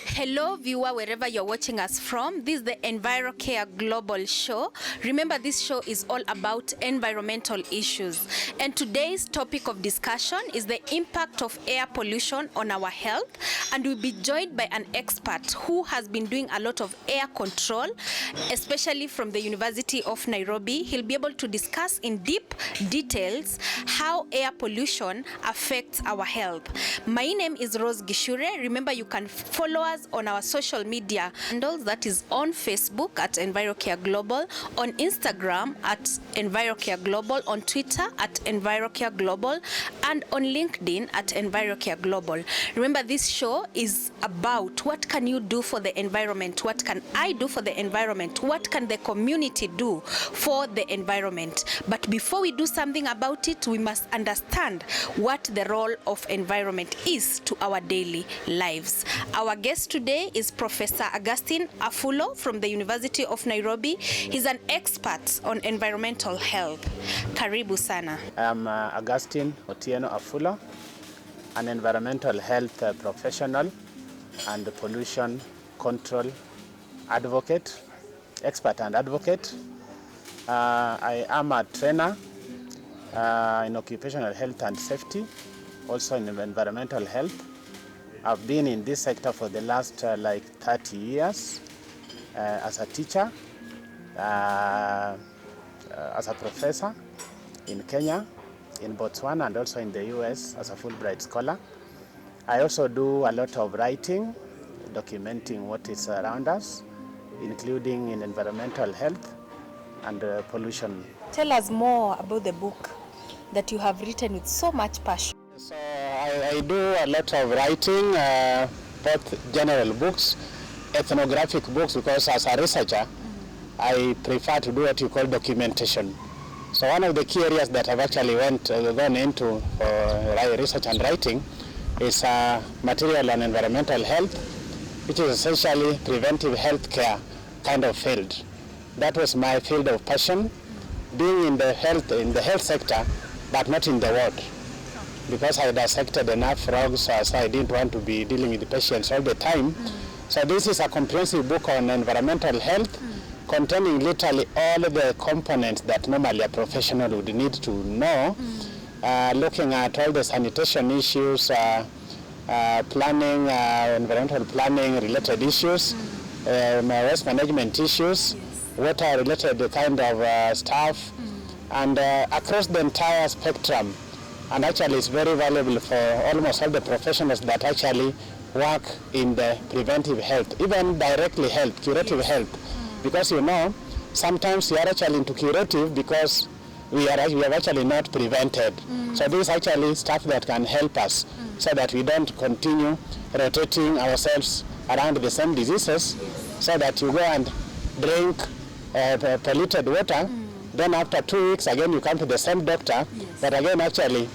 Hello viewer, wherever you're watching us from. This is the EnviroCare Global Show. Remember, this show is all about environmental issues, and today's topic of discussion is the impact of air pollution on our health, and we'll be joined by an expert who has been doing a lot of air control, especially from the University of Nairobi. He'll be able to discuss in deep details how air pollution affects our health. My name is Rose Gishure. Remember, you can follow us on our social media handles, that is on Facebook at EnviroCare Global, on Instagram at EnviroCare Global, on Twitter at EnviroCare Global, and on LinkedIn at EnviroCare Global. Remember, this show is about what can you do for the environment, what can I do for the environment, what can the community do for the environment. But before we do something about it, we must understand what the role of environment is to our daily lives. Our guest today is Professor Augustine Afulo from the University of Nairobi. He's an expert on environmental health. Karibu sana. I'm Augustine Otieno Afulo, an environmental health professional and pollution control advocate, expert and advocate. I am a trainer in occupational health and safety, also in environmental health. I've been in this sector for the last 30 years as a teacher, as a professor in Kenya, in Botswana, and also in the US as a Fulbright scholar. I also do a lot of writing, documenting what is around us, including in environmental health and pollution. Tell us more about the book that you have written with so much passion. So I do a lot of writing, both general books, ethnographic books, because as a researcher, I prefer to do what you call documentation. So one of the key areas that I've actually gone into for research and writing is material on environmental health, which is essentially preventive health care kind of field. That was my field of passion, being in the health sector, but not in the ward, because I dissected enough frogs, so I didn't want to be dealing with the patients all the time. So this is a comprehensive book on environmental health, containing literally all the components that normally a professional would need to know, looking at all the sanitation issues, planning, environmental planning related issues, waste management issues, water related kind of stuff, and across the entire spectrum. And actually it's very valuable for almost all the professionals that actually work in the preventive health, even directly health, curative health. Because sometimes we are actually into curative because we have actually not prevented. So this is actually stuff that can help us so that we don't continue rotating ourselves around the same diseases, so that you go and drink polluted water, then after 2 weeks again you come to the same doctor, but again actually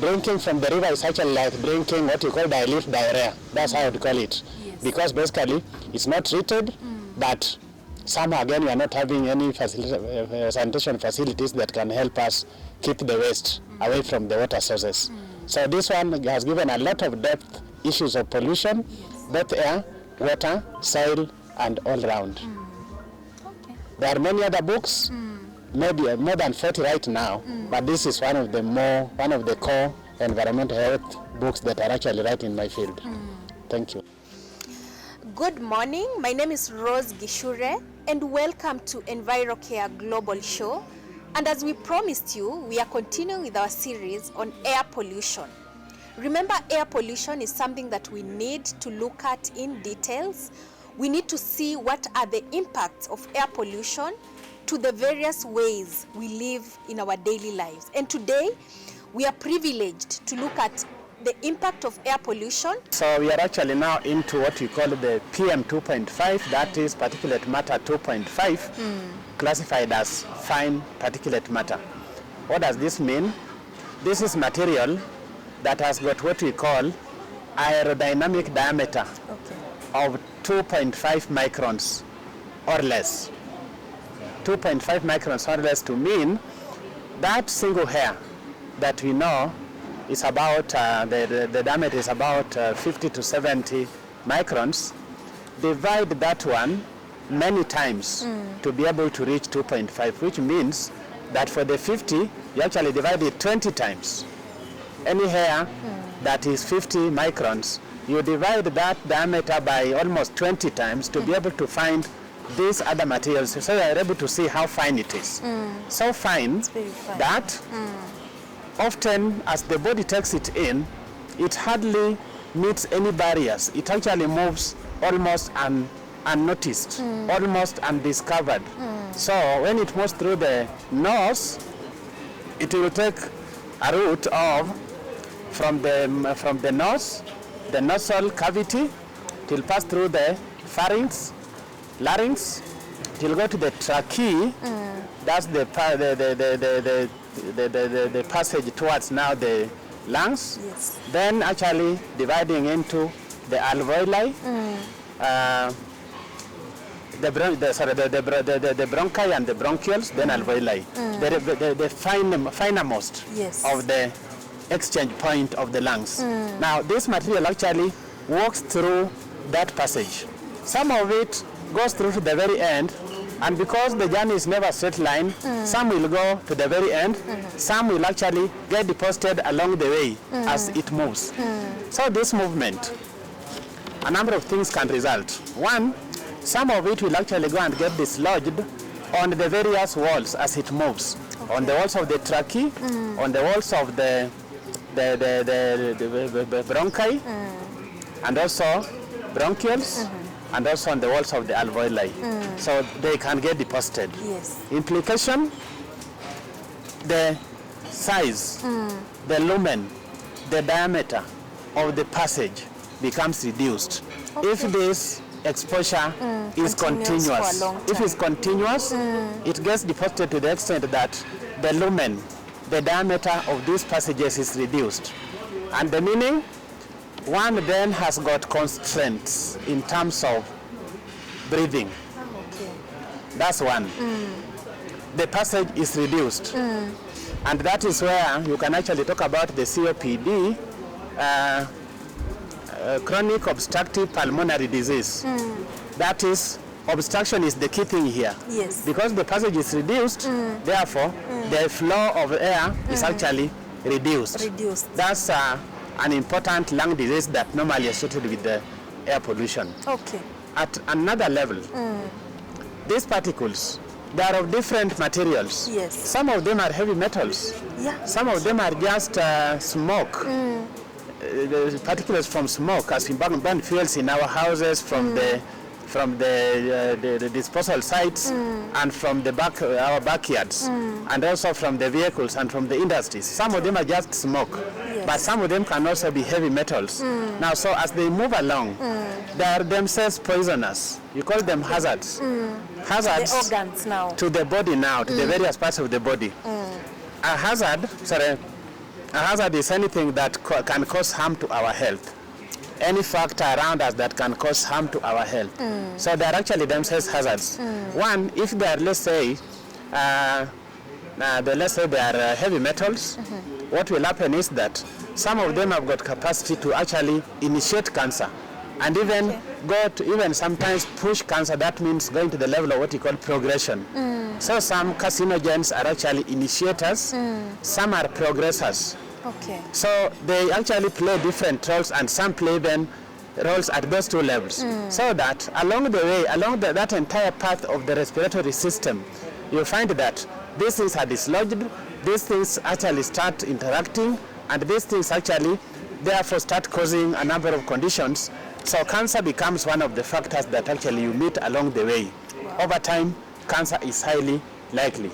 drinking from the river is actually like drinking what you call dilute diarrhea. That's how I would call it. Because basically it's not treated, but somehow again we are not having any sanitation facilities that can help us keep the waste away from the water sources. So this one has given a lot of depth issues of pollution, both air, water, soil, and all round. There are many other books, maybe more than 40 right now, but this is one of the core environmental health books that are actually right in my field. Thank you. Good morning, my name is Rose Gishure, and welcome to EnviroCare Global Show. And as we promised you, we are continuing with our series on air pollution. Remember, air pollution is something that we need to look at in details. We need to see what are the impacts of air pollution to the various ways we live in our daily lives. And today, we are privileged to look at the impact of air pollution. So we are actually now into what we call the PM 2.5, that is particulate matter 2.5, classified as fine particulate matter. What does this mean? This is material that has got what we call aerodynamic diameter of 2.5 microns or less. 2.5 microns or less to mean that single hair that we know is about, the diameter is about 50 to 70 microns, divide that one many times to be able to reach 2.5, which means that for the 50, you actually divide it 20 times. Any hair that is 50 microns, you divide that diameter by almost 20 times to be able to find these other materials, so you are able to see how fine it is. So fine, that often as the body takes it in, it hardly meets any barriers. It actually moves almost unnoticed, almost undiscovered. So when it moves through the nose, it will take a route of from the nose, the nasal cavity, it will pass through the pharynx, larynx, it will go to the trachea. That's the passage towards now the lungs. Yes. Then actually dividing into the alveoli, the bronchi and the bronchioles, then alveoli, the finermost of the exchange point of the lungs. Now this material actually walks through that passage. Some of it goes through to the very end, and because the journey is never straight line, some will go to the very end, some will actually get deposited along the way as it moves. So this movement, a number of things can result. One, some of it will actually go and get dislodged on the various walls as it moves. Okay. On the walls of the trachea, on the walls of the bronchi, and also bronchioles, and also on the walls of the alveoli. So they can get deposited. Yes. Implication, the size, the lumen, the diameter of the passage becomes reduced. Okay. If this exposure is continuous. If it's continuous, it gets deposited to the extent that the lumen, the diameter of these passages is reduced. And the meaning, one then has got constraints in terms of breathing. Okay. That's one. The passage is reduced. And that is where you can actually talk about the COPD, chronic obstructive pulmonary disease. That is, obstruction is the key thing here. Yes. Because the passage is reduced, therefore, the flow of air is actually reduced. That's an important lung disease that normally is associated with the air pollution. Okay. At another level, these particles, they are of different materials. Yes. Some of them are heavy metals. Yeah. Some of them are just smoke. The particles from smoke, as we burn fuels in our houses, from the disposal sites, and from our backyards, and also from the vehicles and from the industries. Some of them are just smoke, but some of them can also be heavy metals. Now, so as they move along, they are themselves poisonous. You call them hazards. Hazards the organs now. To the body now, to the various parts of the body. A hazard is anything that can cause harm to our health. Any factor around us that can cause harm to our health. So they are actually themselves hazards. One, if they are, let's say they are heavy metals, what will happen is that some of them have got capacity to actually initiate cancer, and even go to even sometimes push cancer. That means going to the level of what you call progression. So some carcinogens are actually initiators, some are progressors. Okay. So they actually play different roles, and some play them roles at those two levels. So that along the way, along that entire path of the respiratory system, you find that these things are dislodged, these things actually start interacting, and these things actually therefore start causing a number of conditions. So cancer becomes one of the factors that actually you meet along the way. Over time, cancer is highly likely.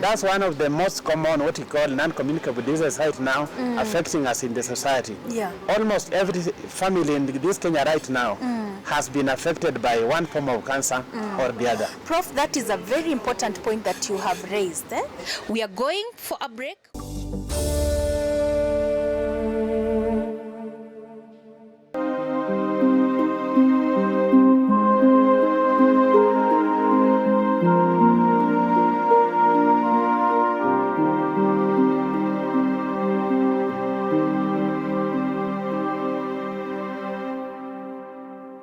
That's one of the most common, what we call non-communicable diseases right now, affecting us in the society. Yeah. Almost every family in this Kenya right now has been affected by one form of cancer or the other. Prof, that is a very important point that you have raised. We are going for a break.